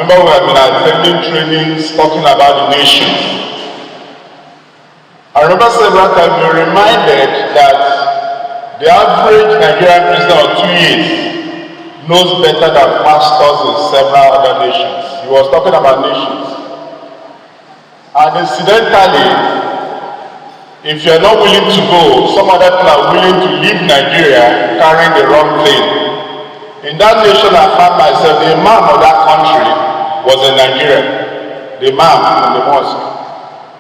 remember we have been attending trainings talking about the nations. I remember several times we were reminded that the average Nigerian prisoner of 2 years knows better than pastors in several other nations. He was talking about nations. And incidentally, if you're not willing to go, some other people are willing to leave Nigeria carrying the wrong thing. In that nation I found myself, the imam of that country was a Nigerian. The imam in the mosque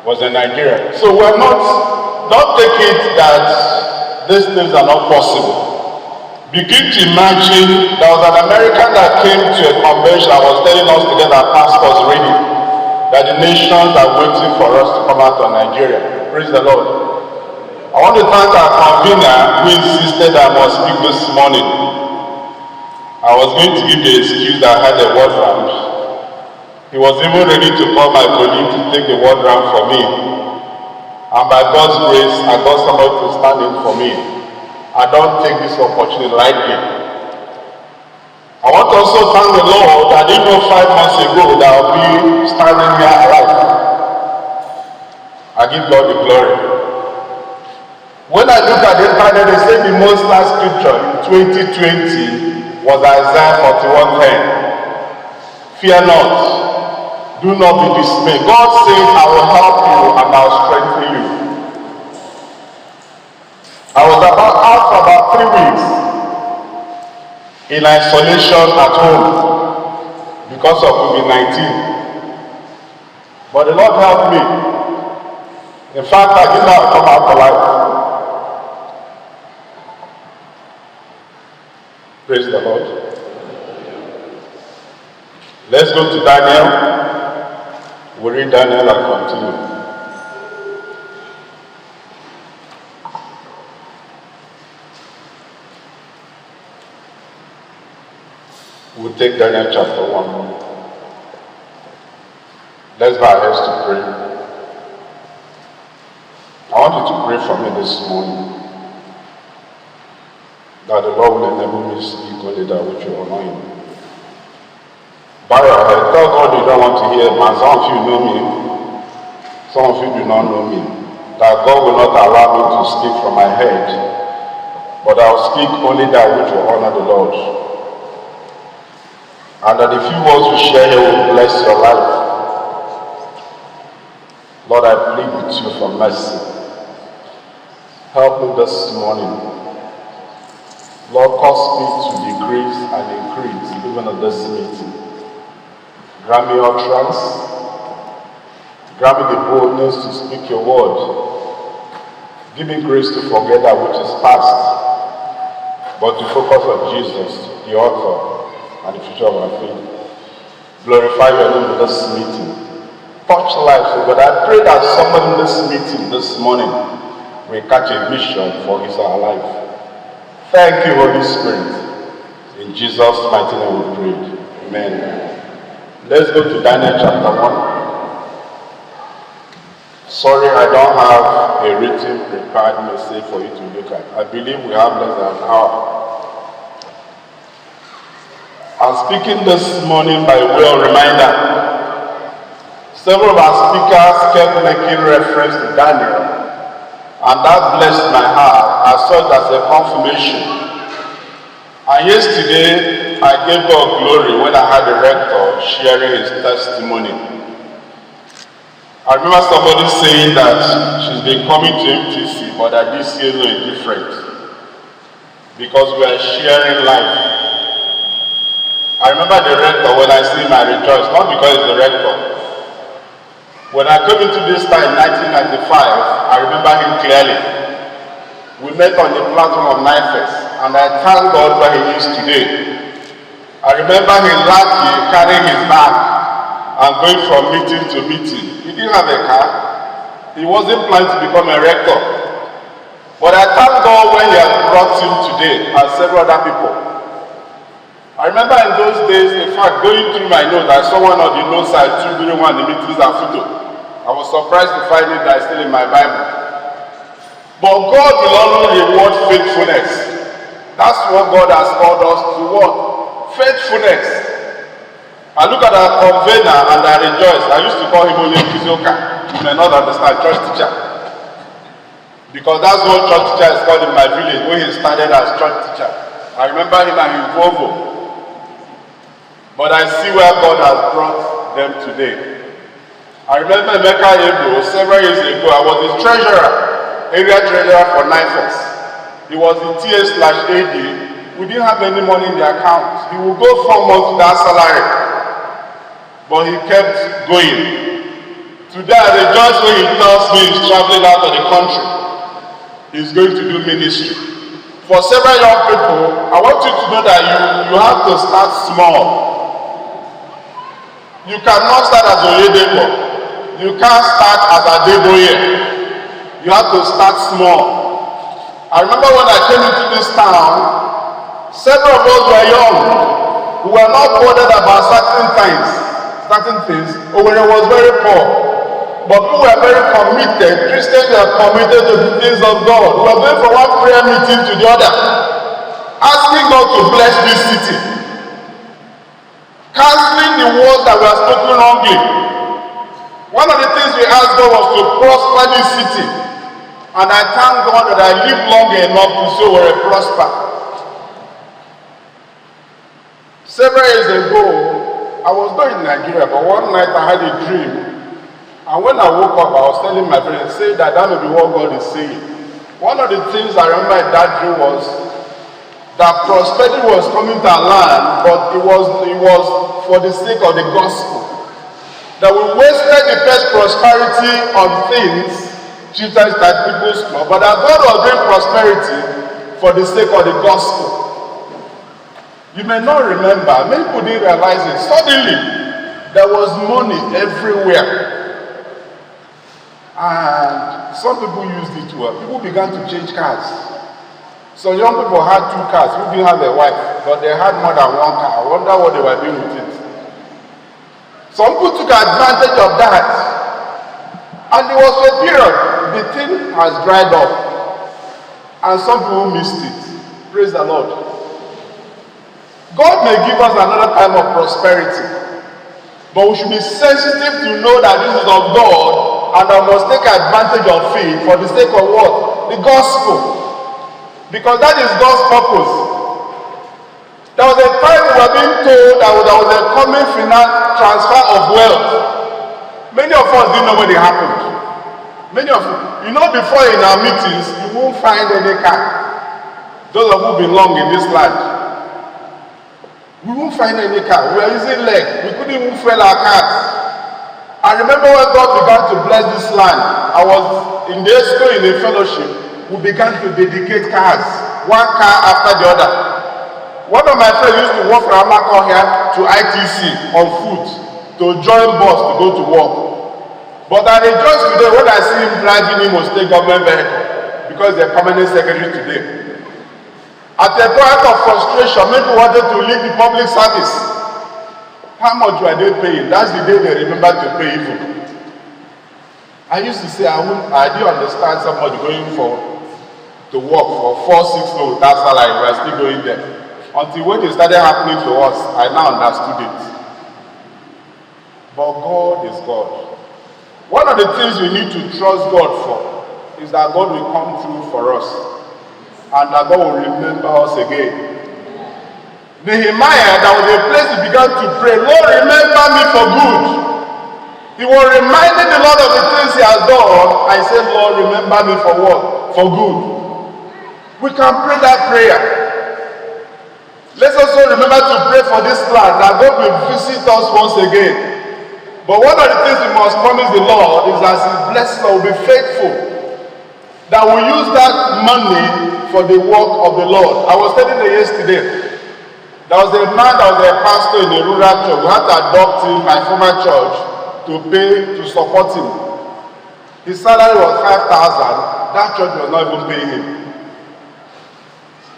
was a Nigerian. So we're don't take it that these things are not possible. Begin to imagine there was an American that came to a convention and was telling us to get our passports ready, that the nations are waiting for us to come out of Nigeria. Praise the Lord. I want to thank our convener who insisted I must speak this morning. I was going to give the excuse that I had a word round. He was even ready to call my colleague to take the word round for me. And by God's grace, I got somebody to stand in for me. I don't take this opportunity lightly. I want to also thank the Lord that I didn't know 5 months ago that I'll be standing here alive. I give God the glory. When I look at the internet, they say the most last scripture in 2020 was Isaiah 41:10. Fear not. Do not be dismayed. God says, I will help you and I will strengthen you. I was out for about 3 weeks in isolation at home because of COVID-19. But the Lord helped me. In fact, I did not come out alive. Praise the Lord. Let's go to Daniel. We'll read Daniel and continue. We'll take Daniel chapter 1. Let's bow our heads to pray. I want you to pray for me this morning, that the Lord will enable me to speak only that which you honor Him. Bow your head. Tell God you don't want to hear, man. Some of you know me. Some of you do not know me. That God will not allow me to speak from my head, but I will speak only that which will honor the Lord. And that the few words we share here will bless your life. Lord, I plead with you for mercy. Help me this morning. Lord, cause me to decrease and increase even in this meeting. Grant me utterance. Grant me the boldness to speak your word. Give me grace to forget that which is past, but to focus on Jesus, the author and the future of our faith. Glorify your name in this meeting. Touch lives, oh God. I pray that someone in this meeting this morning will catch a vision for his or her life. Thank you, Holy Spirit. In Jesus' mighty name we pray. Amen. Let's go to Daniel chapter 1. Sorry, I don't have a written prepared message for you to look at. I believe we have less than an hour. I'm speaking this morning by way of reminder. Several of our speakers kept making reference to Daniel, and that blessed my heart. I saw it as a confirmation. And yesterday, I gave God glory when I had the rector sharing his testimony. I remember somebody saying that she's been coming to MTC, but that this year is different because we are sharing life. I remember the rector, when I see him, I rejoice, not because he's the rector. When I came into this time in 1995, I remember him clearly. We met on the platform of NIFES, and I thank God where he is today. I remember him lucky carrying his bag and going from meeting to meeting. He didn't have a car. He wasn't planning to become a rector. But I thank God when he has brought him today, and several other people. I remember in those days, in fact, going through my notes, I saw one of the notes I took during one of the meetings at Futo. I was surprised to find it that it's still in my Bible. But God will only reward faithfulness. That's what God has called us to what? Faithfulness. I look at our convener and I rejoice. I used to call him only Kizoka. You may not understand, church teacher. Because that's what church teacher is called in my village when he started as church teacher. I remember him and his Volvo. But I see where God has brought them today. I remember Emeka Ebro, several years ago, I was his treasurer, area treasurer for NIFOS. He was the TA/AD. We didn't have any money in the account. He would go 4 months without salary. But he kept going. Today I rejoice when he tells me he's traveling out of the country. He's going to do ministry. For several young people, I want you to know that you have to start small. You cannot start as Oyedepo. You can't start as Adeboye. You have to start small. I remember when I came into this town, several of us were young. We were not bothered about certain things. Owerri was very poor. But we were very committed. Christians were committed to the things of God. We were going from one prayer meeting to the other, asking God to bless this city, canceling the words that were spoken wrongly. One of the things we asked God was to prosper this city. And I thank God that I lived long enough to see Owerri prosper. Several years ago, I was not in Nigeria, but one night I had a dream. And when I woke up, I was telling my friends, say that may be what God is saying. One of the things I remember in that dream was that prosperity was coming to our land, but it was for the sake of the gospel. That we wasted the best prosperity on things, children that people's club, but that God was doing prosperity for the sake of the gospel. You may not remember, many people didn't realize it. Suddenly, there was money everywhere. And some people used it well. People began to change cars. Some young people had 2 cars who didn't have a wife, but they had more than 1 car. I wonder what they were doing with it. Some people took advantage of that. And it was a period. The thing has dried up. And some people missed it. Praise the Lord. God may give us another time of prosperity, but we should be sensitive to know that this is of God, and I must take advantage of it for the sake of what? The gospel. Because that is God's purpose. There was a time we were being told that there was a coming finance transfer of wealth. Many of us didn't know when it happened. Many of you know, before in our meetings, you won't find any car. Those of you belong in this land. We won't find any car. We were using leg. We couldn't even fuel our cars. I remember when God began to bless this land. I was in the school in a fellowship. We began to dedicate cars, 1 car after the other. One of my friends used to work from Amako here to ITC on foot to join bus to go to work. But I rejoice today when I see him driving him on state government vehicle because they're permanent secretary today. At a point of frustration, people wanted to leave the public service. How much were they paying? That's the day they remember to pay even. I used to say, I do understand somebody going to work for 4-6 months without salary. We're still going there. Until when it started happening to us, I now understood it. But God is God. One of the things we need to trust God for is that God will come through for us. And that God will remember us again. Nehemiah, there was a place he began to pray, Lord, remember me for good. He was reminding the Lord of the things he has done, and he said, Lord, remember me for what? For good. We can pray that prayer. Let's also remember to pray for this land, that God will visit us once again. But one of the things we must promise the Lord is that his blessing will be faithful. That we use that money for the work of the Lord. I was telling you yesterday, there was a man that was a pastor in a rural church. We had to adopt him, my former church, to support him. His salary was 5,000. That church was not even paying him.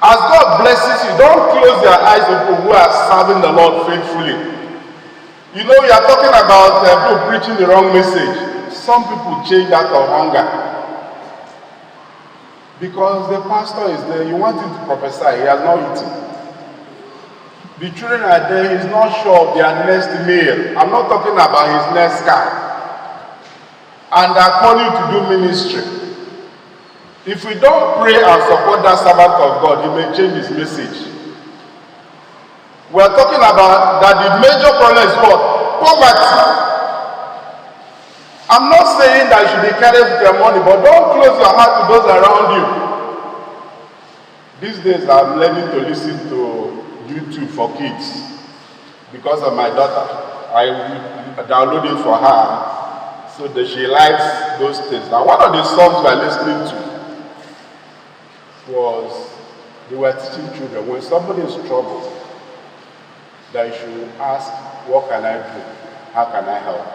As God blesses you, don't close your eyes to people who are serving the Lord faithfully. You know, you are talking about people preaching the wrong message. Some people change out of hunger. Because the pastor is there, you want him to prophesy, he has not eaten. The children are there, he's not sure of their next meal. I'm not talking about his next car. And they're calling to do ministry. If we don't pray and support that servant of God, he may change his message. We're talking about that the major problem is what? Poverty. I'm not saying that you should be careless with your money, but don't close your heart to those around you. These days I'm learning to listen to YouTube for kids because of my daughter. I downloaded for her so that she likes those things. Now one of the songs we're listening to was, they were teaching children, when somebody is troubled, that you should ask, what can I do? How can I help?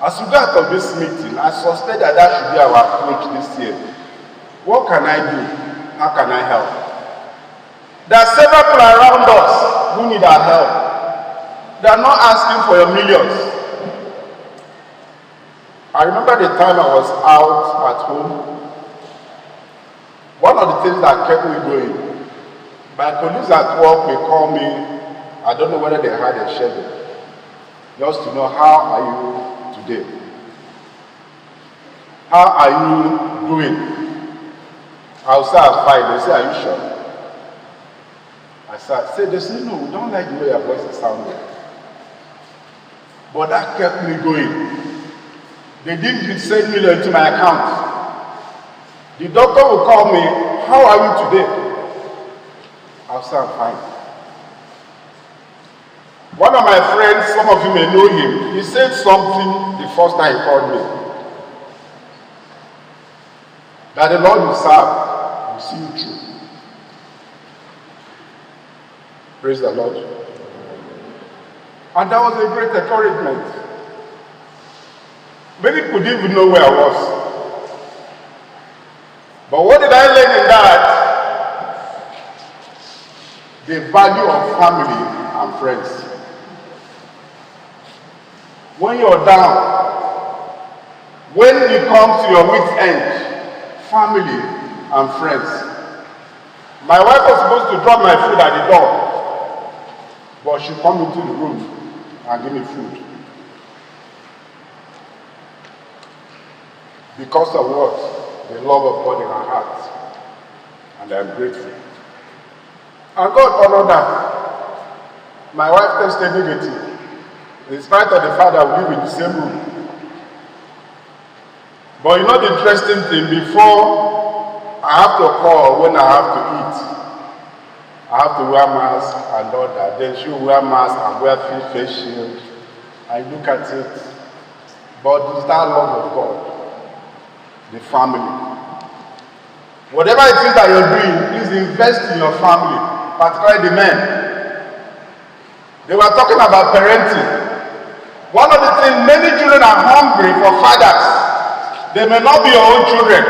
As we go out of this meeting, I suspect that that should be our approach this year. What can I do? How can I help? There are several people around us who need our help. They are not asking for your millions. I remember the time I was out at home. One of the things that kept me going, my colleagues at work may call me. I don't know whether they had a schedule, just to know how are you today? How are you doing? I'll say I'm fine. They say, are you sure? I said, they say, no, we don't like the way your voice is sounding. But that kept me going. They didn't send me into my account. The doctor will call me, how are you today? I'll say, I'm fine. One of my friends, some of you may know him, he said something the first time he called me. That the Lord will serve, will see you through. Praise the Lord. And that was a great encouragement. Many people didn't even know where I was. But what did I learn in that? The value of family and friends. When you're down, when you come to your wit's end, family and friends. My wife was supposed to drop my food at the door, but she come into the room and give me food. Because of what? The love of God in her heart. And I'm grateful. And God honored that. My wife tested negative. In spite of the fact that we live in the same room. But you know the interesting thing, before I have to call when I have to eat, I have to wear mask and all that. Then she will wear mask and wear face shield. I look at it. But it's that love of God, the family. Whatever it is that you're doing, please invest in your family, particularly the men. They were talking about parenting. One of the things, many children are hungry for fathers. They may not be your own children,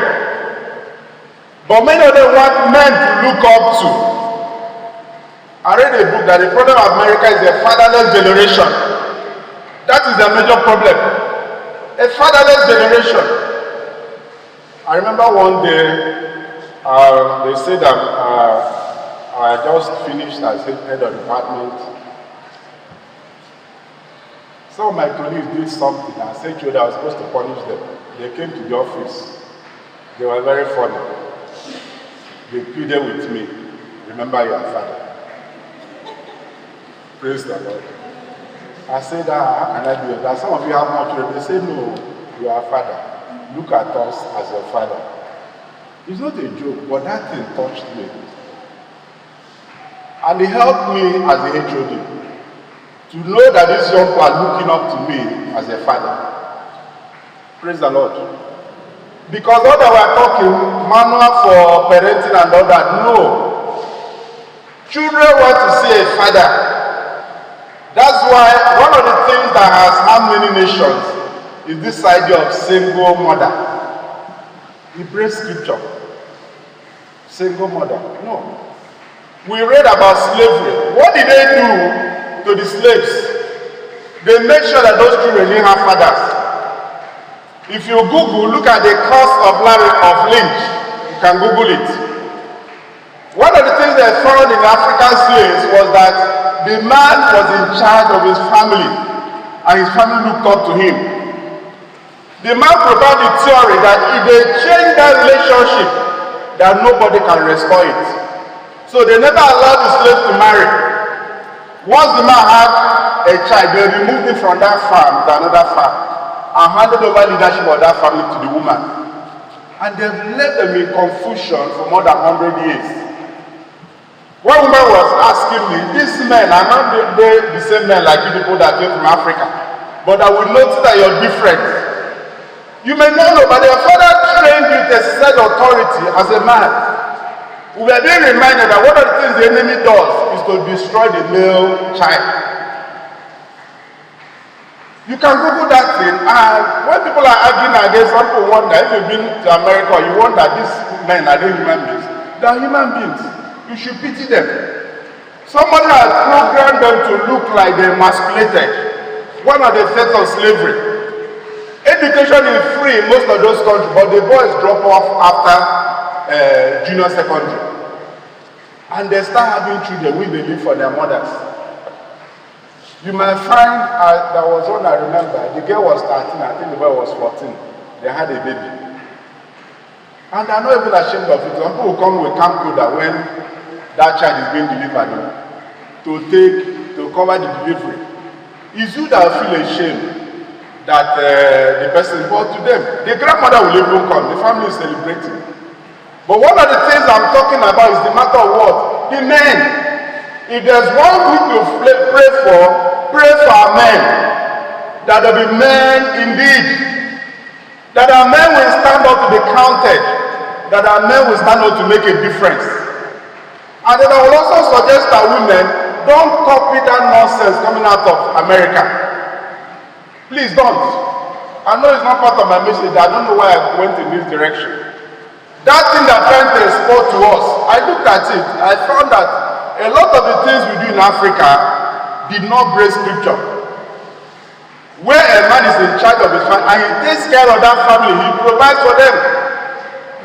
but many of them want men to look up to. I read a book that the problem of America is a fatherless generation. That is the major problem. A fatherless generation. I remember one day, they said that I just finished as head of department. Some of my colleagues did something and said that I was supposed to punish them. They came to the office. They were very funny. They pleaded with me, remember your father. Praise the Lord. I said, how can I do it? That some of you have more children. They say, no, you are a father. Look at us as your father. It's not a joke, but that thing touched me. And it helped me as a HOD. To know that these young people are looking up to me as a father. Praise the Lord. Because all that we're talking, manual for parenting and all that, no. Children want to see a father. That's why one of the things that has harmed many nations is this idea of single mother. Hebrew scripture. Single mother. No. We read about slavery. What did they do to the slaves? They made sure that those children didn't have fathers. If you Google, look at the cost of Lynch. You can Google it. One of the things they found in African slaves was that the man was in charge of his family, and his family looked up to him. The man provided the theory that if they change that relationship, that nobody can restore it. So they never allowed the slaves to marry. Once the man had a child, they removed him from that farm to another farm and handed over leadership of that family to the woman. And they've left them in confusion for more than 100 years. One woman was asking me, these men are not the same men like you people that came from Africa, but I will notice that you're different. You may not know, but your father trained you to exercise authority as a man. We are being reminded that one of the things the enemy does is to destroy the male child. You can Google that thing, and when people are arguing against, some people wonder, if you've been to America, you wonder, these men, are they human beings? They are human beings. You should pity them. Somebody has programmed them to look like they're emasculated. One of the effects of slavery. Education is free in most of those countries, but the boys drop off after junior secondary. And they start having children when they live for their mothers. You might find, there was one I remember, the girl was 13, I think the boy was 14. They had a baby. And I'm not even ashamed of it. Some people will come with camcorder when that child is being delivered to cover the delivery. It's you that feel ashamed that the person is born to them. The grandmother will even come, the family is celebrating. But one of the things I'm talking about is the matter of what? The men. If there's one group to pray for our men, that there be men indeed, that our men will stand up to be counted, that our men will stand up to make a difference. And then I will also suggest that women don't copy that nonsense coming out of America. Please don't. I know it's not part of my message. I don't know why I went in this direction. That thing they're trying to export to us, I looked at it. I found that a lot of the things we do in Africa did not break scripture. Where a man is in charge of his family and he takes care of that family, he provides for them.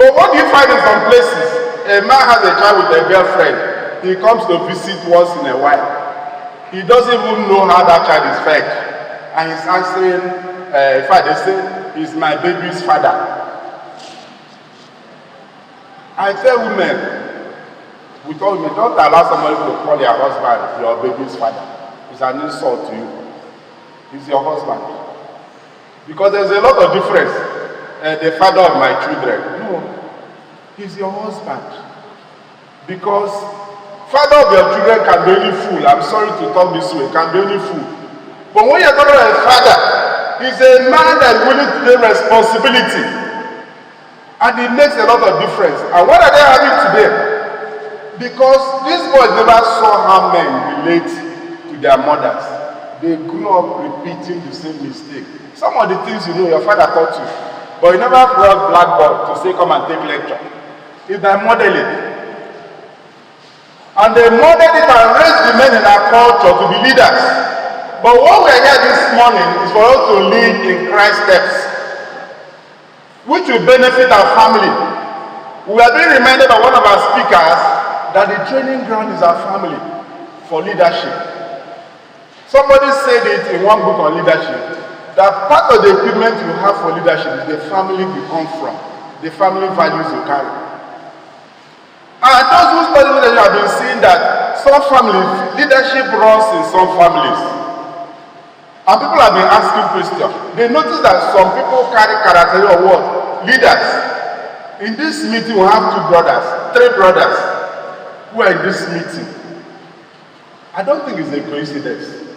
But what do you find in some places? A man has a child with a girlfriend. He comes to visit once in a while. He doesn't even know how that child is fed. And he's saying, in fact, they say, he's my baby's father. I tell women, with all women, don't allow somebody to call your husband your baby's father. It's an insult to you. He's your husband. Because there's a lot of difference. The father of my children. No, he's your husband. Because father of your children can be any fool. I'm sorry to talk this way, can be any fool. But when you're talking about a father, he's a man that is willing to take responsibility. And it makes a lot of difference. And what are they having today? Because these boys never saw how men relate to their mothers. They grew up repeating the same mistake. Some of the things you know your father taught you, but you never brought blackboard to say come and take lecture. It's by modeling. And they modeled it and raised the men in our culture to be leaders. But what we are here this morning is for us to lead in Christ's steps, which will benefit our family. We are being reminded by one of our speakers that the training ground is our family for leadership. Somebody said it in one book on leadership, that part of the equipment you have for leadership is the family you come from, the family values you carry. And those who study leadership have been seeing that some families, leadership runs in some families. And people have been asking questions. They notice that some people carry character or what? Leaders. In this meeting, we have 3 brothers who are in this meeting. I don't think it's a coincidence.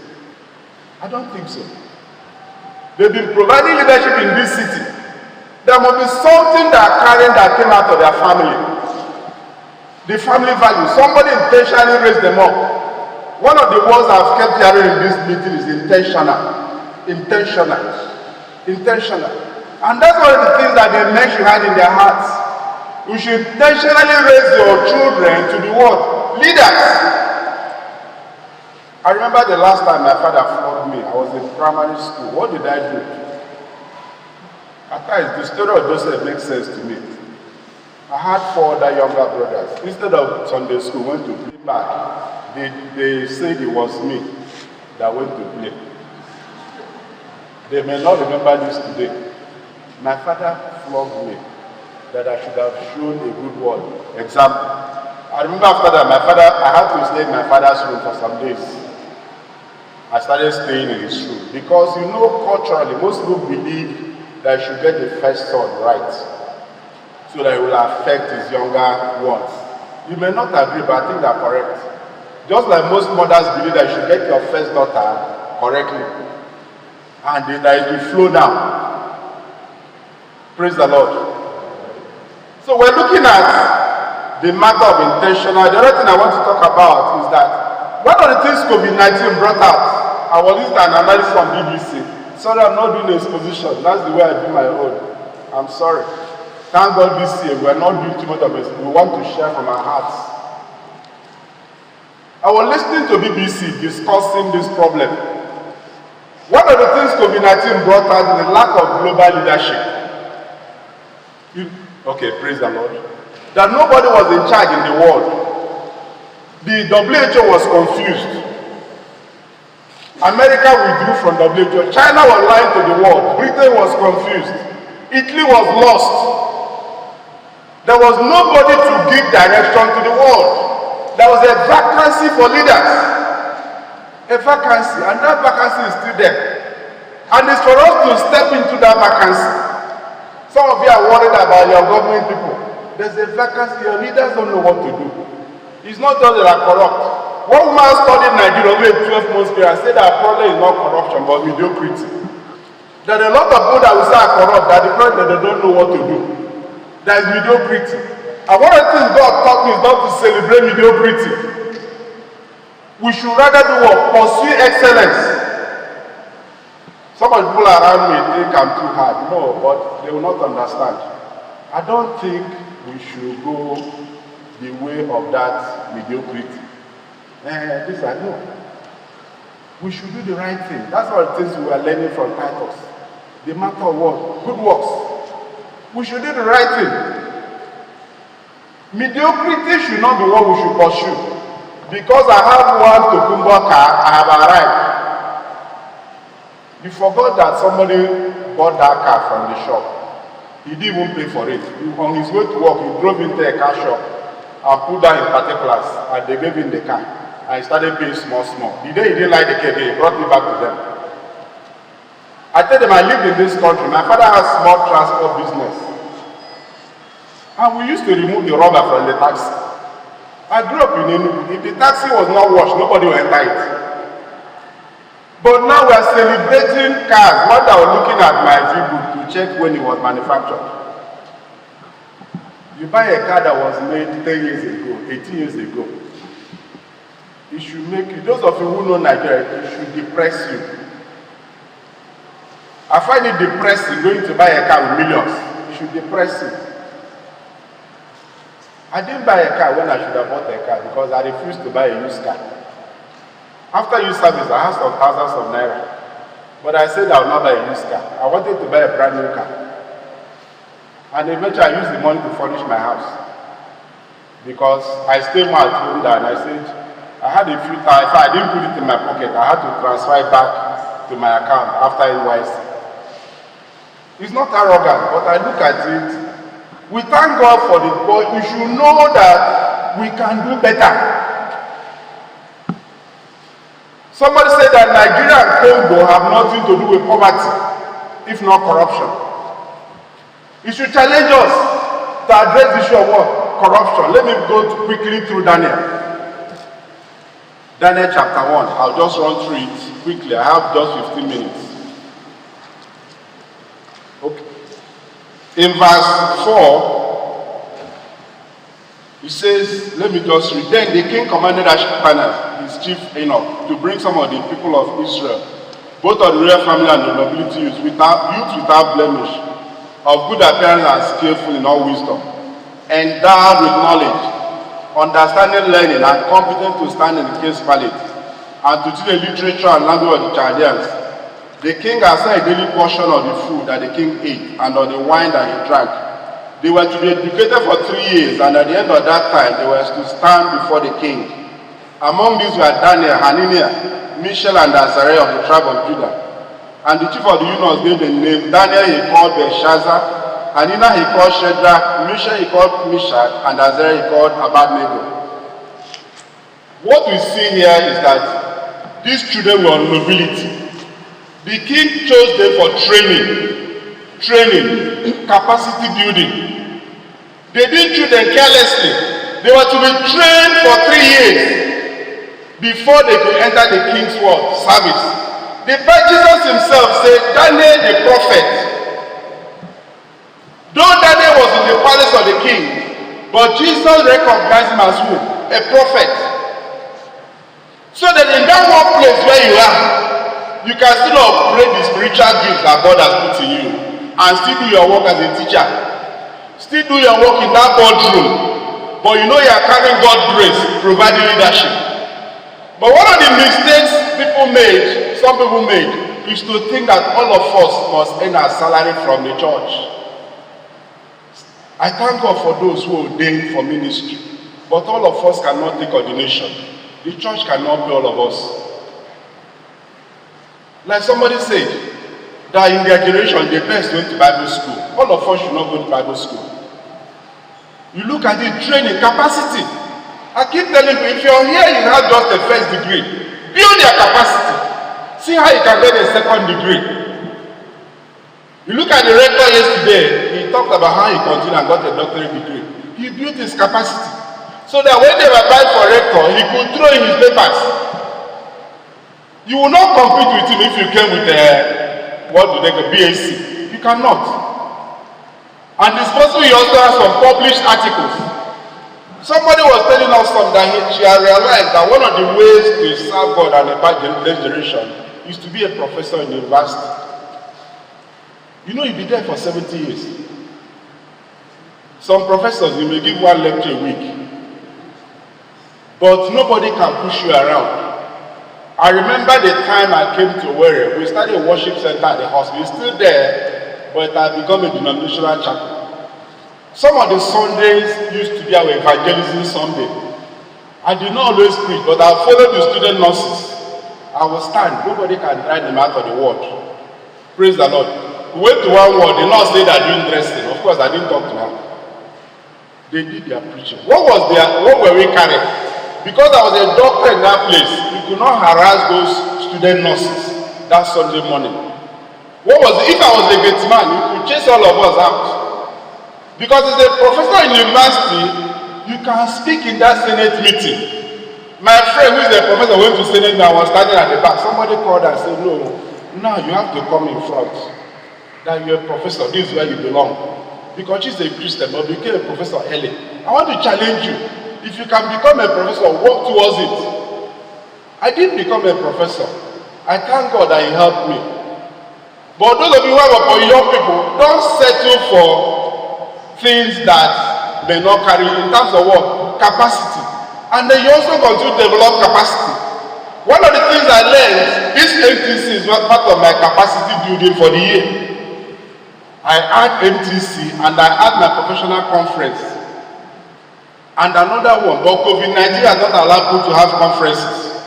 I don't think so. They've been providing leadership in this city. There must be something that came out of their family. The family value. Somebody intentionally raised them up. One of the words I've kept hearing in this meeting is intentional. Intentional. Intentional. And that's one of the things that the men should have in their hearts. You should intentionally raise your children to be what? Leaders. I remember the last time my father flogged me. I was in primary school. What did I do? At times, the story of Joseph makes sense to me. I had 4 other younger brothers. Instead of Sunday school, went to play back. They said it was me that went to play. They may not remember this today. My father flogged me that I should have shown a good word. Example. I remember after that, I had to stay in my father's room for some days. I started staying in his room because, you know, culturally, most people believe that you should get the first son right so that it will affect his younger ones. You may not agree, but I think they're correct. Just like most mothers believe that you should get your first daughter correctly and that it will flow down. Praise the Lord. So we're looking at the matter of intentional. The other thing I want to talk about is that one of the things COVID-19 brought out, I was listening to an analysis from BBC. Sorry, I'm not doing exposition. That's the way I do my own. I'm sorry. Thank God this year we're not doing too much of it. We want to share from our hearts. I was listening to BBC discussing this problem. One of the things COVID-19 brought out is the lack of global leadership. Okay, praise the Lord. That nobody was in charge in the world. The WHO was confused. America withdrew from WHO. China was lying to the world. Britain was confused. Italy was lost. There was nobody to give direction to the world. There was a vacancy for leaders. A vacancy, and that vacancy is still there. And it's for us to step into that vacancy. Some of you are worried about your government people. There's a vacancy, your leaders don't know what to do. It's not just that they are corrupt. One woman studied Nigeria over a 12 months period and said that problem is not corruption but mediocrity. There are a lot of people that will say are corrupt, that the problem they don't know what to do. There is mediocrity. And one of the things God taught me is not to celebrate mediocrity. We should rather do what? Pursue excellence. Some of the people around me think I'm too hard. No, but they will not understand. I don't think we should go the way of that mediocrity. This I know. We should do the right thing. That's one of the things we are learning from Titus. The matter of what? Good works. We should do the right thing. Mediocrity should not be what we should pursue. Because I have one Tokumbo car, I have arrived. You forgot that somebody bought that car from the shop. He didn't even pay for it. On his way to work, he drove into a car shop and put down his particulars, and they gave him the car. And he started paying small. The day he didn't like the car, he brought me back to them. I tell them I lived in this country. My father has small transport business. And we used to remove the rubber from the taxi. I grew up in Enugu. If the taxi was not washed, nobody will enter it. But now we are celebrating cars. What I was looking at my vehicle to check when it was manufactured. You buy a car that was made 10 years ago, 18 years ago. It should make you, those of you who know Nigeria, it should depress you. I find it depressing going to buy a car with millions. It should depress you. I didn't buy a car when I should have bought a car because I refused to buy a used car. After used service, I had some thousands of naira. But I said I would not buy a used car. I wanted to buy a brand new car. And eventually I used the money to furnish my house. Because I stayed more at home there, and I said, I had a few times, if I didn't put it in my pocket, I had to transfer it back to my account after NYC. It's not arrogant, but I look at it. We thank God for it, but we should know that we can do better. Somebody said that Nigeria and Congo have nothing to do with poverty, if not corruption. It should challenge us to address the issue of what? Corruption. Let me go quickly through Daniel. Daniel chapter 1. I'll just run through it quickly. I have just 15 minutes. Okay. In verse 4, it says, let me just read. Then the king commanded Ashpenaz, his chief Enoch, to bring some of the people of Israel, both of the royal family and the nobility youth without blemish, of good appearance and skillful in all wisdom, endowed with knowledge, understanding, learning, and competent to stand in the king's palace, and to teach the literature and language of the Chaldeans. The king assigned a daily portion of the food that the king ate, and of the wine that he drank. They were to be educated for 3 years, and at the end of that time, they were to stand before the king. Among these were Daniel, Hananiah, Mishael, and Azariah of the tribe of Judah. And the chief of the eunuchs gave the name. Daniel he called Belshazzar, Hananiah he called Shadrach, Mishael he called Meshach, and Azariah he called Abednego. What we see here is that these children were on nobility. The king chose them for training, capacity building. They didn't treat them carelessly. They were to be trained for 3 years before they could enter the king's service. The Jesus himself said, Daniel the prophet, though Daniel was in the palace of the king, but Jesus recognized him as who? A prophet. So that in that one place where you are, you can still operate the spiritual gifts that God has put in you and still do your work as a teacher. Still do your work in that boardroom, but you know you are carrying God's grace, providing leadership. But one of the mistakes some people made, is to think that all of us must earn our salary from the church. I thank God for those who ordain for ministry, but all of us cannot take ordination. The church cannot pay all of us. Like somebody said, that in their generation, the best went to Bible school. All of us should not go to Bible school. You look at the training capacity. I keep telling you, if you're here, you have just a first degree. Build your capacity. See how you can get a second degree. You look at the rector yesterday, he talked about how he continued and got a doctorate degree. He built his capacity. So that when they were applying for rector, he could throw in his papers. You will not compete with him if you came with a BSc. You cannot. And this person, he also has some published articles. Somebody was telling us something that she had realized that one of the ways to serve God and impact the next generation is to be a professor in university. You know, you'll be there for 70 years. Some professors, you may give one lecture a week. But nobody can push you around. I remember the time I came to Owerri. We started a worship center at the hospital. It's still there, but it had become a denominational chapel. Some of the Sundays used to be our evangelism Sunday. I did not always preach, but I followed the student nurses. I would stand. Nobody can drive them out of the ward. Praise the Lord. We went to one ward. The nurse said they're doing dressing. Of course, I didn't talk to her. They did their preaching. What were we carrying? Because I was a doctor in that place, you could not harass those student nurses that Sunday morning. What was it? If I was a gate man, you could chase all of us out. Because as a professor in university, you can speak in that Senate meeting. My friend who is a professor went to Senate and I was standing at the back. Somebody called and said, no, now you have to come in front. That you're a professor, this is where you belong. Because she's a Christian, but became a professor early. I want to challenge you. If you can become a professor, work towards it. I didn't become a professor. I thank God that He helped me. But those of you who are for young people, don't settle for things that may not carry in terms of what? Capacity. And then you also continue to develop capacity. One of the things I learned, this MTC is part of my capacity building for the year. I had MTC and I had my professional conference. And another one, but COVID-19 has not allowed people to have conferences.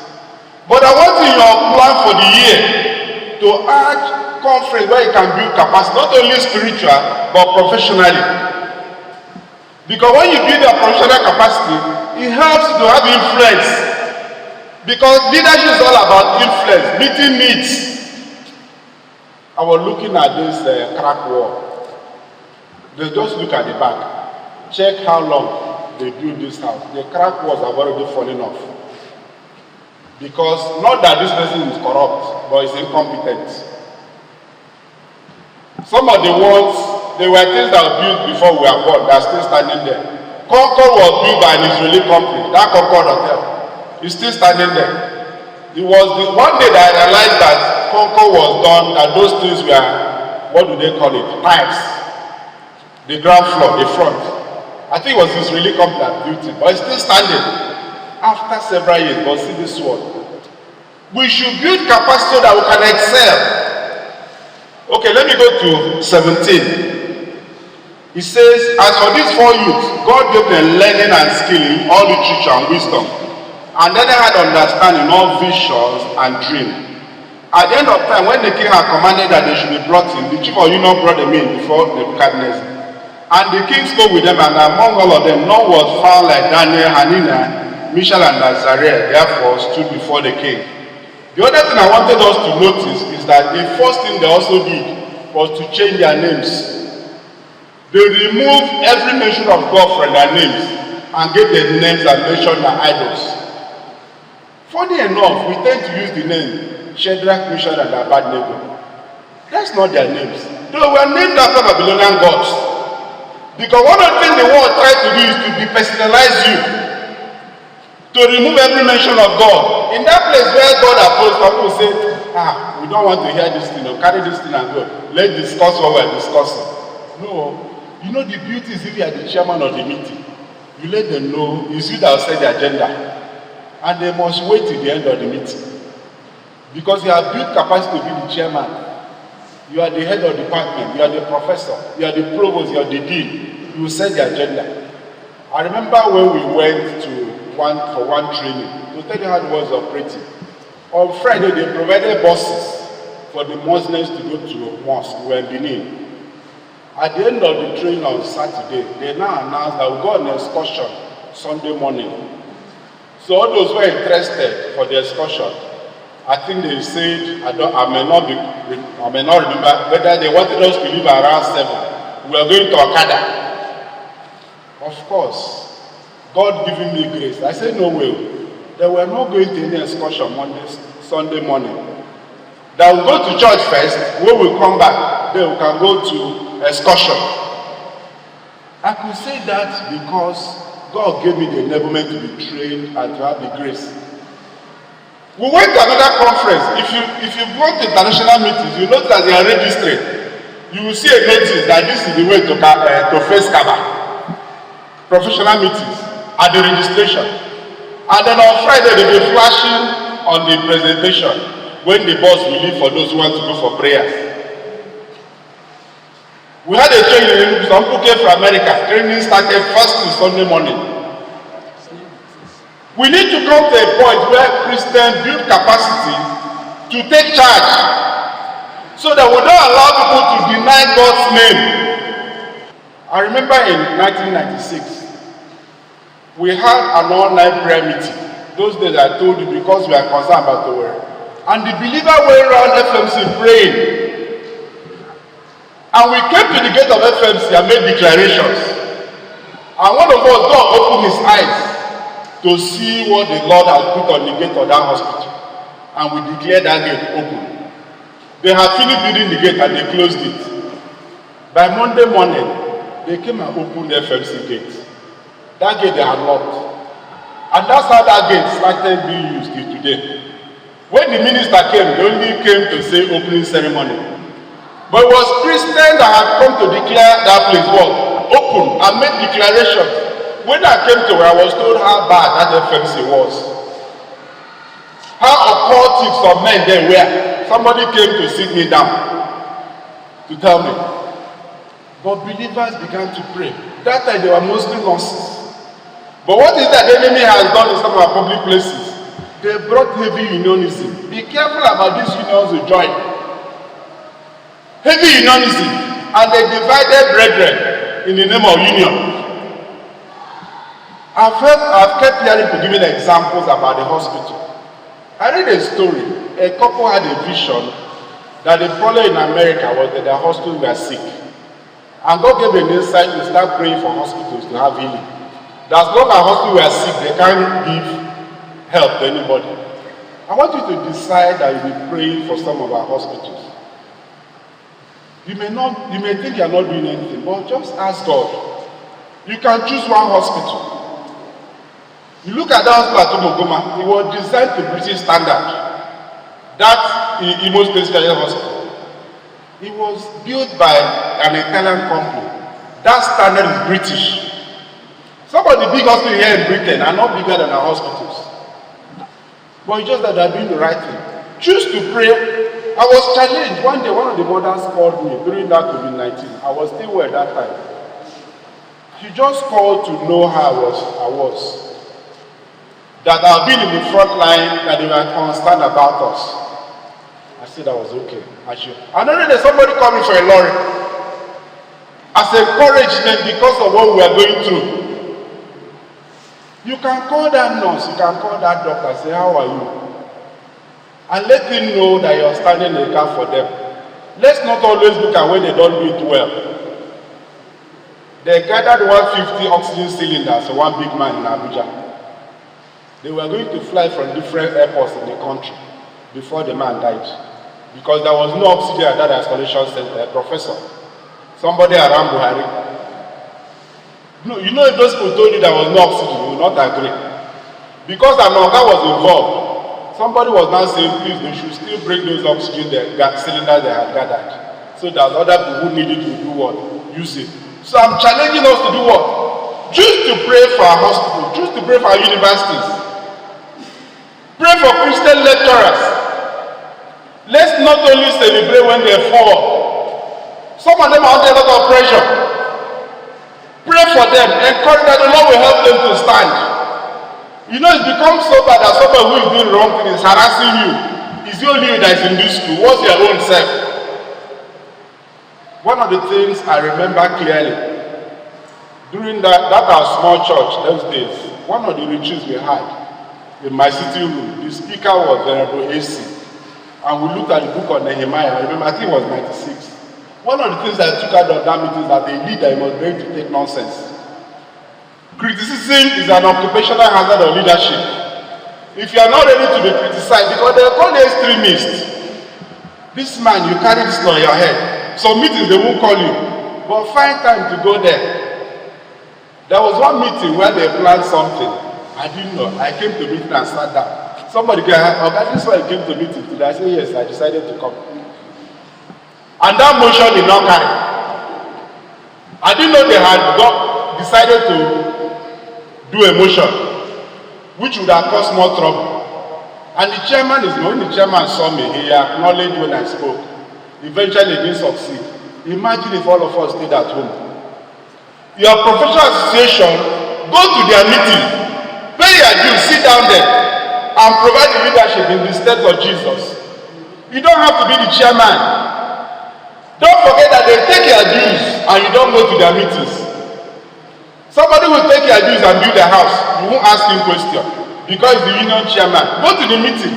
But I want in your plan for the year to add conference where you can build capacity, not only spiritual, but professionally. Because when you build your professional capacity, it helps you to have influence. Because leadership is all about influence, meeting needs. I was looking at this crack wall. They just look at the back. Check how long they build this house. The crack walls have already fallen off. Because not that this person is corrupt, but is incompetent. Some of the ones, they were things that were built before we were born, they are still standing there. Concord was built by an Israeli company. That Concord Hotel is still standing there. It was the one day that I realized that Concord was done, that those things were, what do they call it? Pipes. The ground floor, the front. I think it was Israeli company that built it, but it's still standing after several years. But see this one. We should build capacity so that we can excel. Okay, let me go to 17. He says, as for these 4 youths, God gave them learning and skill in all literature and wisdom. And then they had understanding all visions and dreams. At the end of time, when the king had commanded that they should be brought in, the chief of eunuch brought them in before Nebuchadnezzar. And the king spoke with them, and among all of them, none was found like Daniel, Hananiah, Mishael, and Azariah, therefore stood before the king. The other thing I wanted us to notice is that the first thing they also did was to change their names. They removed every mention of God from their names and gave them names that mentioned their idols. Funny enough, we tend to use the name Shadrach, Meshach, and Abednego. That's not their names. They were named after Babylonian gods. Because one of the things the world tried to do is to depersonalize you, to remove every mention of God. In that place where God approached, people say, we don't want to hear this thing, or carry this thing and go. Let's discuss what we're discussing. No. You know the beauty is if you are the chairman of the meeting, you let them know it's you that will set the agenda. And they must wait till the end of the meeting. Because you have built capacity to be the chairman. You are the head of the department, you are the professor, you are the provost, you are the dean. You will set the agenda. I remember when we went to one training, to tell you how it was operating. On Friday, they provided buses for the Muslims to go to mosque. We were in Benin. At the end of the training on Saturday, they now announced that we'll go on an excursion Sunday morning. So all those who were interested for the excursion, I think they said, I may not remember whether they wanted us to leave around 7. We were going to Okada. Of course, God giving me grace. I said, no way. They were not going to any excursion Sunday morning. They will go to church first, when we come back, then we can go to excursion. I could say that because God gave me the enablement to be trained and to have the grace. We went to another conference. If you go to international meetings, you notice that they are registered. You will see a notice that this is the way to face Kaba. Professional meetings at the registration. And then on Friday they'll be flashing on the presentation when the bus will leave for those who want to go for prayers. We had a training, some people came from America. Training started first thing Sunday morning. We need to come to a point where Christians build capacity to take charge so that we don't allow people to deny God's name. I remember in 1996, we had an all-night prayer meeting. Those days I told you because we are concerned about the world. And the believer went around FMC praying. And we came to the gate of FMC and made declarations. And one of us, God opened his eyes to see what the Lord had put on the gate of that hospital. And we declared that gate open. They had finished building the gate and they closed it. By Monday morning, they came and opened the FMC gate. That gate they had locked. And that's how that gate started being used till today. When the minister came, they only came to say opening ceremony. But it was Christians that had come to declare that place was open and make declarations. When I came to where I was told how bad that FMC was. How occultic some men there were. Somebody came to sit me down to tell me. But believers began to pray. That time they were mostly nonsense. But what is that the enemy has done in some of our public places? They brought heavy unionism. Be careful about these unions you join. Heavy unionism, and they divided brethren in the name of union. I've kept hearing to giving examples about the hospital. I read a story. A couple had a vision that the problem in America was that their hospitals were sick. And God gave an insight to start praying for hospitals to have healing. That as long as hospitals were sick, they can't give help to anybody. I want you to decide that you'll be praying for some of our hospitals. You may think you are not doing anything, but just ask God. You can choose one hospital. You look at that hospital at Tumogoma, it was designed to British standard. That Imo State Special Hospital. It was built by an Italian company. That standard is British. Some of the big hospitals here in Britain are not bigger than our hospitals. But it's just that they're doing the right thing. Choose to pray. I was challenged. One day, one of the mothers called me during that COVID-19. I was still there at that time. He just called to know how I was. That I've been in the front line, that they were concerned about us. I said I was okay. I know there's somebody coming for a lorry. As encouragement because of what we are going through. You can call that nurse, you can call that doctor and say, how are you? And let him know that you're standing in the gap for them. Let's not always look at when they don't do it well. They gathered 150 oxygen cylinders for one big man in Abuja. They were going to fly from different airports in the country before the man died. Because there was no oxygen at that isolation center. A professor, somebody around Buhari. No, you know if those people told you there was no oxygen, you would not agree. Because Anoka was involved, somebody was now saying, please, they should still bring those oxygen cylinders they had gathered. So that other people who needed to do what? Use it. So I'm challenging us to do what? Choose to pray for our hospitals, choose to pray for our universities. Pray for Christian lecturers. Let's not only celebrate when they fall. Some of them are under a lot of pressure. Pray for them. Encourage that the Lord will help them to stand. You know, it's become so bad that someone who is doing wrong thing is harassing you. It's only you that is in this school. What's your own self? One of the things I remember clearly, during that our small church those days, one of the retreats we had in my sitting room, the speaker was Venerable AC. And we looked at the book of Nehemiah. I remember, I think it was 96. One of the things that I took out of that meeting is that a leader must be able to take nonsense. Criticism is an occupational hazard of leadership. If you are not ready to be criticized, because they call the extremists. This man, you carry this on your head. Some meetings they won't call you. But find time to go there. There was one meeting where they planned something. I didn't know. I came to meeting and sat down. Somebody came, okay, this is why I came to meeting today. I said, yes, I decided to come. And that motion did not carry. I didn't know they had decided to do a motion, which would have caused more trouble. And the chairman when the chairman saw me, he acknowledged when I spoke. Eventually, he didn't succeed. Imagine if all of us stayed at home. Your professional association, go to their meeting, pay your dues, sit down there, and provide the leadership in the stead of Jesus. You don't have to be the chairman. Don't forget that they take your dues and you don't go to their meetings. Somebody will take your dues and build a house. You won't ask him question because the union chairman. Go to the meeting.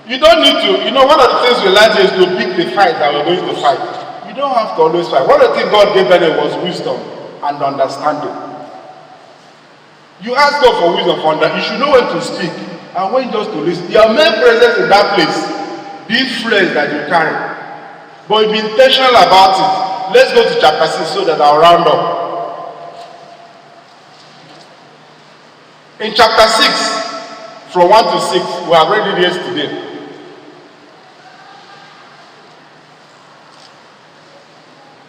You don't need to. You know, one of the things we learned is to pick the fight that we're going to fight. You don't have to always fight. One of the things God gave them was wisdom and understanding. You ask God for wisdom for that. You should know when to speak and when just to listen. Your main presence in that place, the influence that you carry. But be intentional about it. Let's go to chapter 6 so that I'll round up. In chapter 6, from 1 to 6, we have read it yesterday.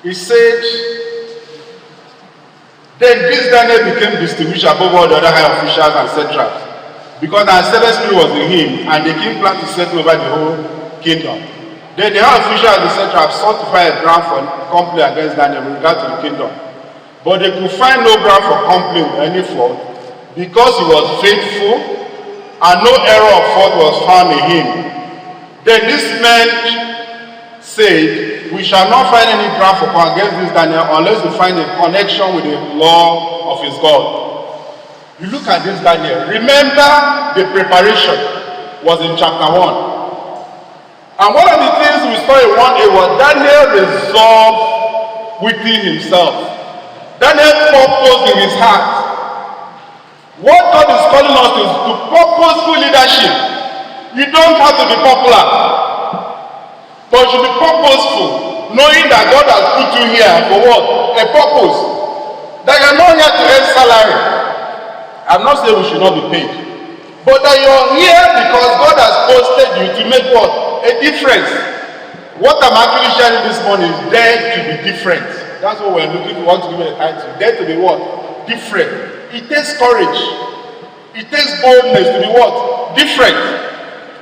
He said, then this Daniel became distinguished above all the other high officials and satraps, because the ancestral spirit was in him, and the king planned to settle over the whole kingdom. Then the high officials and the satraps sought to find a ground for complaint against Daniel with regard to the kingdom. But they could find no ground for complaint or any fault, because he was faithful, and no error of fault was found in him. Then this man said, we shall not find any ground for against this Daniel unless we find a connection with the law of his God. You look at this Daniel. Remember, the preparation was in chapter 1. And one of the things we saw in 1a was Daniel resolved within himself. Daniel purposed in his heart. What God is calling us is to purposeful leadership. You don't have to be popular, but you should be purposeful, knowing that God has put you here for what? A purpose. That you're not here to earn salary. I'm not saying we should not be paid, but that you're here because God has posted you to make what? A difference. What I'm actually sharing this morning is dare to be different. That's what we're looking for. We want to give it a title. Dare to be what? Different. It takes courage. It takes boldness to be what? Different.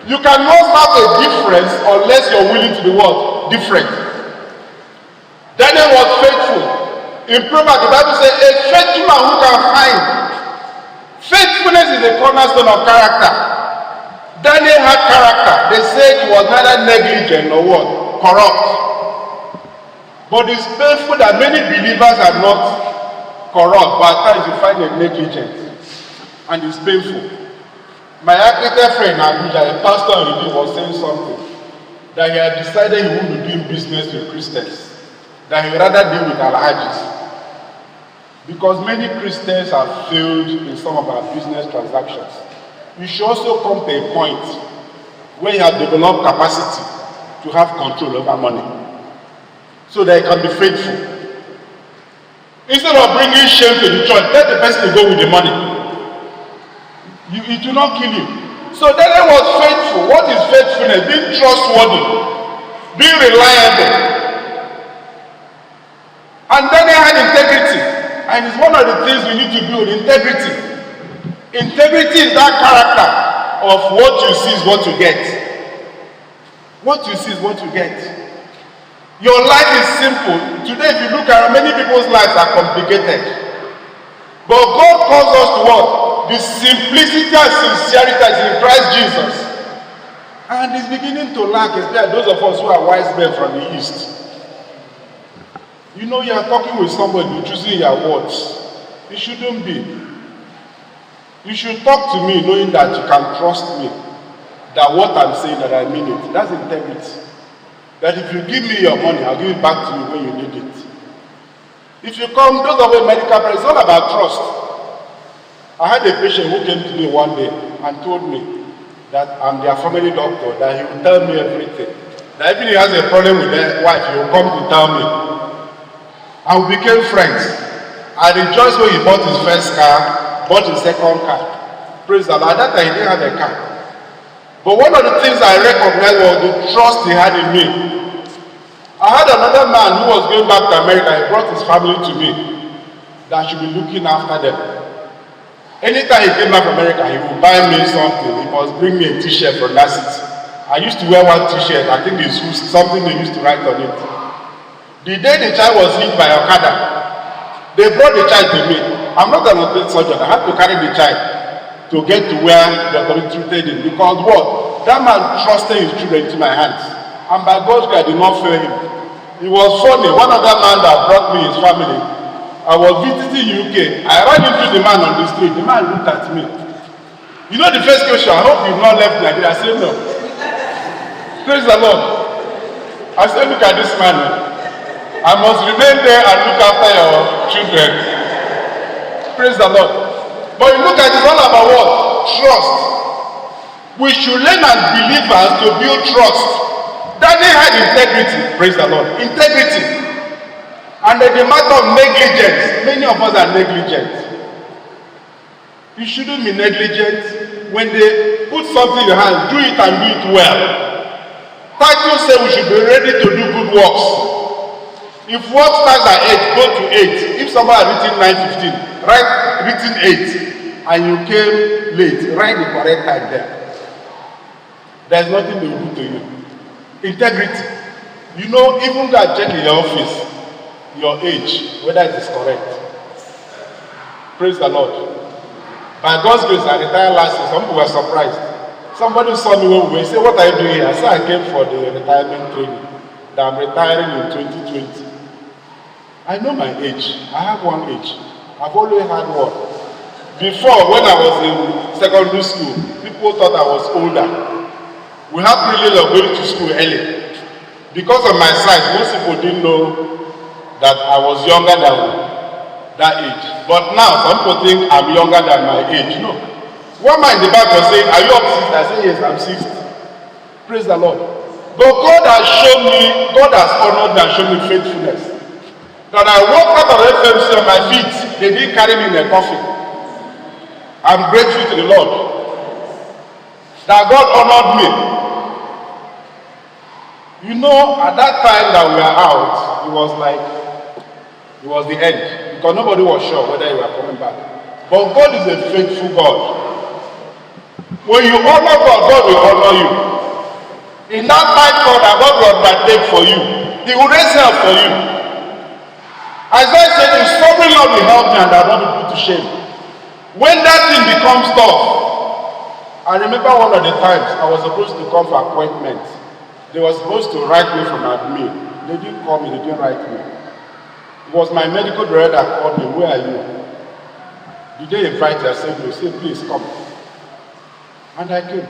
You cannot have a difference unless you're willing to be what? Different. Daniel was faithful. In Proverbs, the Bible says, a faithful man who can find. Faithfulness is the cornerstone of character. Daniel had character. They said he was neither negligent nor what? Corrupt. But it's painful that many believers are not corrupt, but at times you find them negligent. And it's painful. My architect friend, Abuja, a pastor in Redeem, was saying something. That he had decided he wouldn't be doing business with Christians. That he would rather deal with Alhajis. Because many Christians have failed in some of our business transactions. You should also come to a point where you have developed capacity to have control over money. So that you can be faithful. Instead of bringing shame to the church, let the person go with the money. It will not kill you. So Daniel was faithful. What is faithfulness? Being trustworthy. Being reliable. And Daniel had integrity. And it's one of the things we need to build, integrity. Integrity is that character of what you see is what you get. What you see is what you get. Your life is simple. Today, if you look around, many people's lives are complicated. But God calls us to what? The simplicity and sincerity that is in Christ Jesus. And it's beginning to lack, especially those of us who are wise men from the East. You know, you are talking with somebody, you're choosing your words. It shouldn't be. You should talk to me knowing that you can trust me. That what I'm saying, that I mean it. That's integrity. That if you give me your money, I'll give it back to you when you need it. If you come, those of a medical practice, it's all about trust. I had a patient who came to me one day and told me that I'm their family doctor, that he will tell me everything. That if he has a problem with their wife, he will come to tell me. And we became friends. I rejoiced when he bought his first car, bought his second car. Praise the Lord. At that time, he didn't have a car. But one of the things I recognized was the trust he had in me. I had another man who was going back to America. He brought his family to me. That I should be looking after them. Anytime he came back from America, he would buy me something. He must bring me a t-shirt from that city. I used to wear one t-shirt. I think it's something they used to write on it. The day the child was hit by Okada, they brought the child to me. I'm not an orthopedic surgeon. I had to carry the child to get to where the authority treated him. Because what? That man trusted his children into my hands. And by God's grace, I did not fail him. It was funny. One other man that brought me his family, I was visiting UK. I ran into the man on the street. The man looked at me. You know the first question, I hope you've not left Nigeria. I said no. Praise the Lord. I said, look at this man. I must remain there and look after your children. Praise the Lord. But you look at it, it's all about what? Trust. We should learn as believers to build trust. Daniel had integrity. Praise the Lord. Integrity. And the matter of negligence. Many of us are negligent. You shouldn't be negligent. When they put something in your hand, do it and do it well. Titus said we should be ready to do good works. If work starts at 8, go to 8. If somebody had written 9:15, write written 8, and you came late, write the correct time there. There's nothing they will do to you. Integrity. You know, even that check in your office, your age, whether it is correct. Praise the Lord. By God's grace, I retired last year. Some people were surprised. Somebody saw me one way, say, what are you doing here? I said, I came for the retirement training. That I'm retiring in 2020. I know my age. I have one age. I've always had one. Before, when I was in secondary school, people thought I was older. We had privilege of going to school early. Because of my size, most people didn't know that I was younger than that age. But now, some people think I'm younger than my age. No. One man in the back was saying, are you up 60? I said, yes, I'm 60. Praise the Lord. But God has shown me, God has honored me and shown me faithfulness. That I walked out of FMC on my feet. They didn't carry me in a coffin. I'm grateful to the Lord. That God honored me. You know, at that time that we were out, it was like, it was the end. Because nobody was sure whether you were coming back. But God is a faithful God. When you honor God, God will honor you. In that night, God, that God will undertake for you. He will raise help for you. Isaiah said, the sovereign Lord will help me and I will not be put to shame. When that thing becomes tough, I remember one of the times I was supposed to come for appointment. They were supposed to write me from admin. They didn't call me, they didn't write me. It was my medical director that called me, where are you? Did they invite you? I said, no. He said, please come. And I came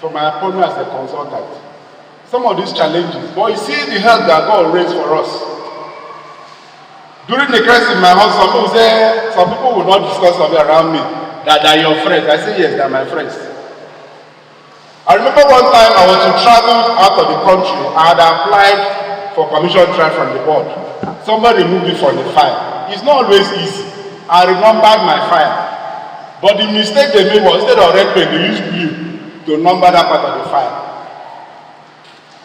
for my appointment as a consultant. Some of these challenges, but you see the help that God raised for us. During the crisis in my house, some people will not discuss something around me that are your friends. I say, yes, they're my friends. I remember one time I was to travel out of the country. I had applied for commission trial from the board. Somebody removed it from the file. It's not always easy. I remembered my file. But the mistake they made was instead of red pen, they used blue to number that part of the file.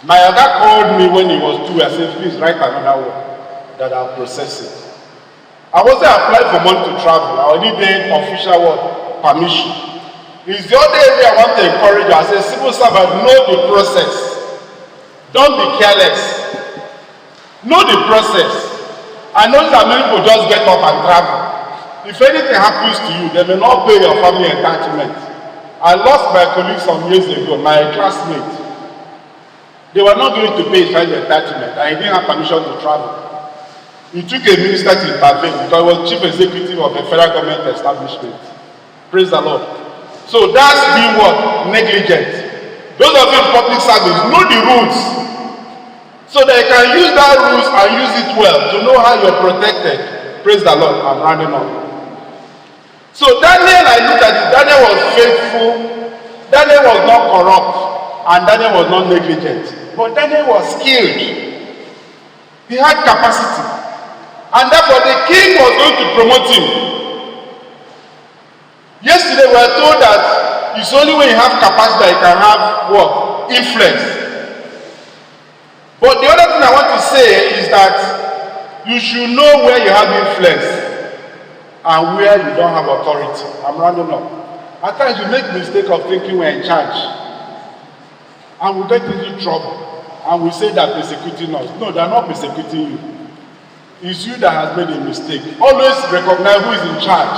My other called me when he was through. I said, please write another one that I'll process it. I wasn't applying for money to travel. I needed official word, permission. It's the other area I want to encourage you. I say, civil servant, know the process. Don't be careless. Know the process. I know that many people just get up and travel. If anything happens to you, they may not pay your family entitlement. I lost my colleague some years ago, my classmate. They were not going to pay his family entitlement, and he didn't have permission to travel. He took a minister to intervene because he was chief executive of a federal government establishment. Praise the Lord. So that's being what? Negligent. Those of you in public service, know the rules. So they can use that rules and use it well to know how you're protected. Praise the Lord. I'm rounding up. So Daniel, I looked at it. Daniel was faithful. Daniel was not corrupt. And Daniel was not negligent. But Daniel was skilled. He had capacity. And therefore the king was going to promote him. Yesterday we were told that it's only when you have capacity that you can have what? Influence. But the other thing I want to say is that you should know where you have influence and where you don't have authority. I'm rounding up. At times we make the mistake of thinking we're in charge. And we get into trouble. And we say they're persecuting us. No, they're not persecuting you. It's you that has made a mistake. Always recognize who is in charge.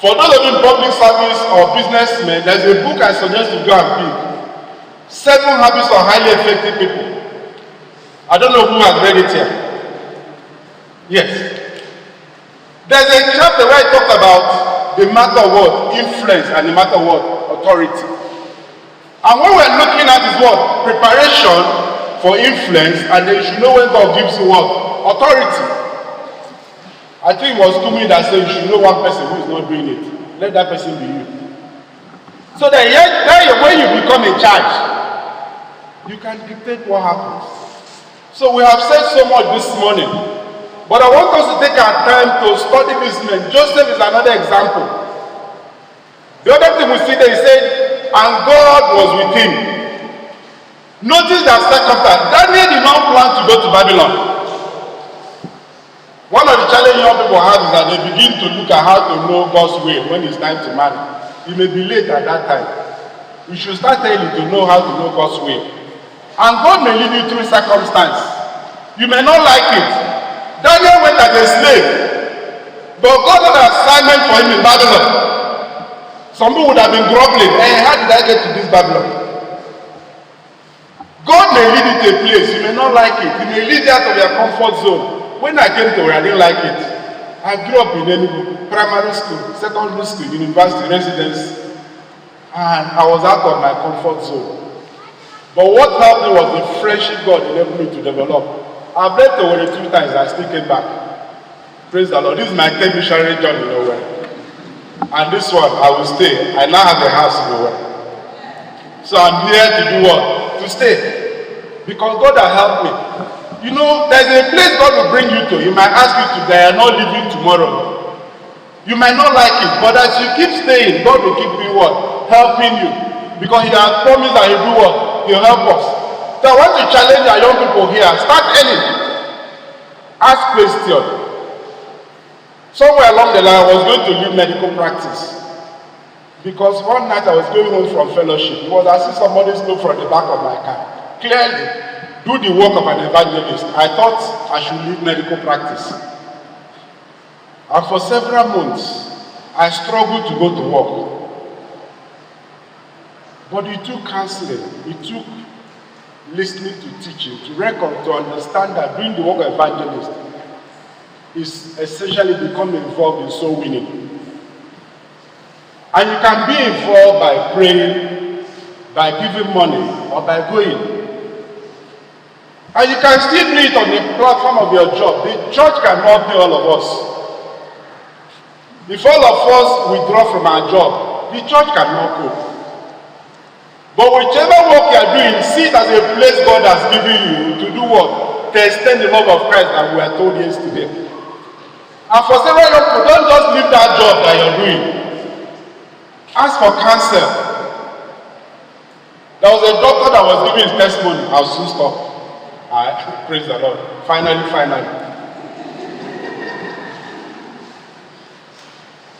For those of you in public service or businessmen, there's a book I suggest you go and pick. 7 Habits of Highly Effective People. I don't know who has read it here. Yes. There's a chapter where I talk about the matter of what? Influence and the matter of what? Authority. And what we're looking at is what? Preparation for influence, and then you should know when God gives you what? Authority. I think it was Kumi that said you should know one person who is not doing it. Let that person be you. So that when you become in charge, you can dictate what happens. So we have said so much this morning, but I want us to take our time to study this man. Joseph is another example. The other thing we see there, he said, and God was with him. Notice that circumstance. Daniel did not plan to go to Babylon. One of the challenges young people have is that they begin to look at how to know God's will when it's time to marry. You may be late at that time. You should start early to know how to know God's will. And God may lead you through circumstance. You may not like it. Daniel went as a slave, but God had an assignment for him in Babylon. Some people would have been grumbling, hey, how did I get to this Babylon? God may lead you to a place, you may not like it. He may lead you out of your comfort zone. When I came to where I didn't like it, I grew up in Enugu, primary school, secondary school, university, residence, and I was out of my comfort zone. But what helped me was the friendship God enabled me to develop. I've left over 2 times, I still came back. Praise the Lord. This is my 10th missionary journey nowhere. And this one, I will stay. I now have a house nowhere. So I'm here to do what? To stay. Because God has helped me. You know, there's a place God will bring you to. He might ask you to die, not leaving tomorrow. You might not like it, but as you keep staying, God will keep doing what? Helping you. Because He has promised that He'll do what? He'll help us. So I want to challenge our young people here. Start early. Ask questions. Somewhere along the line, I was going to leave medical practice. Because one night I was going home from fellowship. It was as if somebody spoke from the back of my car. Clearly, do the work of an evangelist. I thought I should leave medical practice. And for several months, I struggled to go to work. But it took counseling, it took listening to teaching, to record, to understand that doing the work of evangelist is essentially becoming involved in soul winning. And you can be involved by praying, by giving money, or by going. And you can still do it on the platform of your job. The church cannot pay all of us. If all of us withdraw from our job, the church cannot cope. But whichever work you are doing, see it as a place God has given you to do what? To extend the love of Christ that we are told yesterday. And for several young people, don't just leave that job that you're doing. Ask for counsel. There was a doctor that was giving his testimony. I'll soon stop. Praise the Lord. Finally.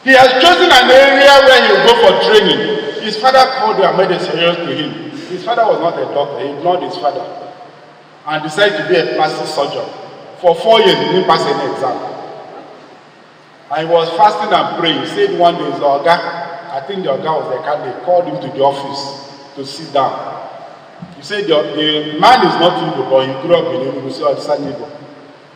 He has chosen an area where he will go for training. His father called him and made a suggestion to him. His father was not a doctor. He ignored his father and decided to be a plastic surgeon. For 4 years, he didn't pass any exam. And he was fasting and praying. He said one day, his Oga, I think the Oga was the candidate, called him to the office to sit down. He said the man is not Igbo, but he grew up in Igbo, so it's an Igbo.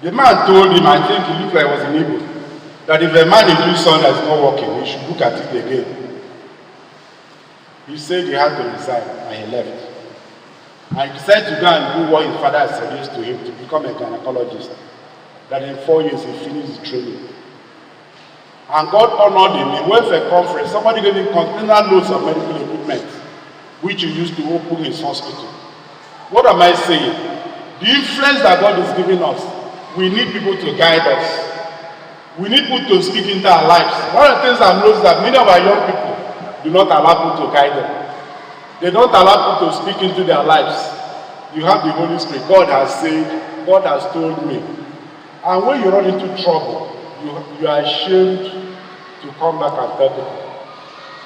The man told him, I think he looked like he was in Igbo, that if a man is doing something that's not working, he should look at it again. He said he had to resign, and he left. And he decided to go and do what his father had suggested to him, to become a gynecologist. That in 4 years he finished his training. And God honored him. He went for a conference. Somebody gave him container loads of medical equipment, which he used to open his hospital. What am I saying? The influence that God is giving us, we need people to guide us. We need people to speak into our lives. One of the things I've noticed is that many of our young people do not allow people to guide them. They don't allow people to speak into their lives. You have the Holy Spirit. God has said, God has told me. And when you run into trouble, you are ashamed to come back and tell people.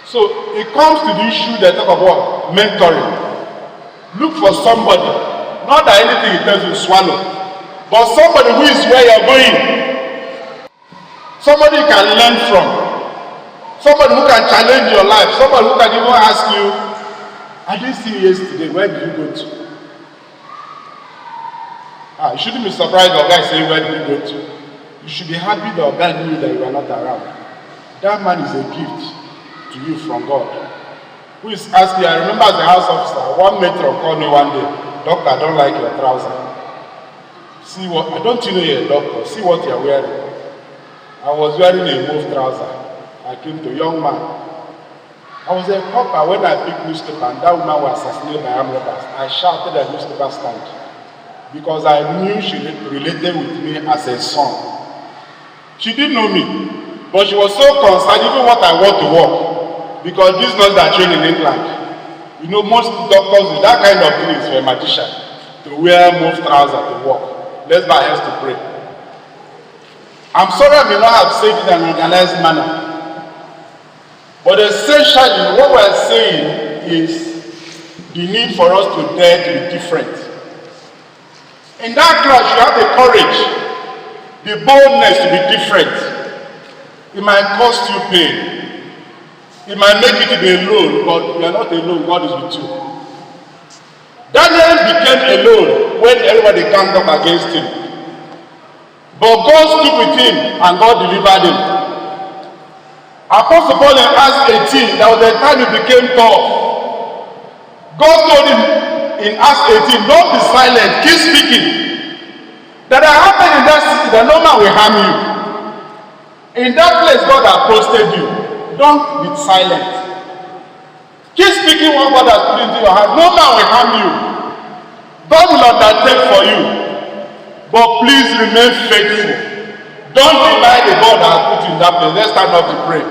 So it comes to the issue they talk about mentoring. Look for somebody, not that anything he tells you swallow, but somebody who is where you're going. Somebody you can learn from. Somebody who can challenge your life. Somebody who can even ask you, I didn't see you yesterday, where did you go to? You shouldn't be surprised the guy saying, where did you go to? You should be happy the guy knew that you were not around. That man is a gift to you from God. Who is asking, I remember as a house officer, one matron called me one day, Doctor, I don't like your trouser. See what, I don't know you're a doctor, see what you're wearing. I was wearing a mauve trouser. I came to a young man. I was a copper when I picked newspaper and that woman was assassinated by armed robbers. I shouted at newspaper stand because I knew she related with me as a son. She didn't know me, but she was so concerned even what I want to work, because this is not that trained in England. You know, most doctors with that kind of thing is for a magician to wear mauve trousers to work. Let's bow our heads to pray. I'm sorry I may not have said it in an organized manner. But essentially, what we're saying is the need for us to dare to be different. In that class, you have the courage, the boldness to be different. It might cost you pain. It might make you to be alone, but you are not alone. God is with you. Daniel became alone when everybody ganged up against him. But God stood with him and God delivered him. Apostle Paul in Acts 18, there was a time he became tough. God told him in Acts 18, don't be silent, keep speaking. That happened in that city, that no man will harm you. In that place God has posted you. Don't be silent. Keep speaking what God has put into your heart. No man will harm you. God will undertake for you. But please remain faithful. Don't deny the God that has put you in that place. Let's stand up to pray.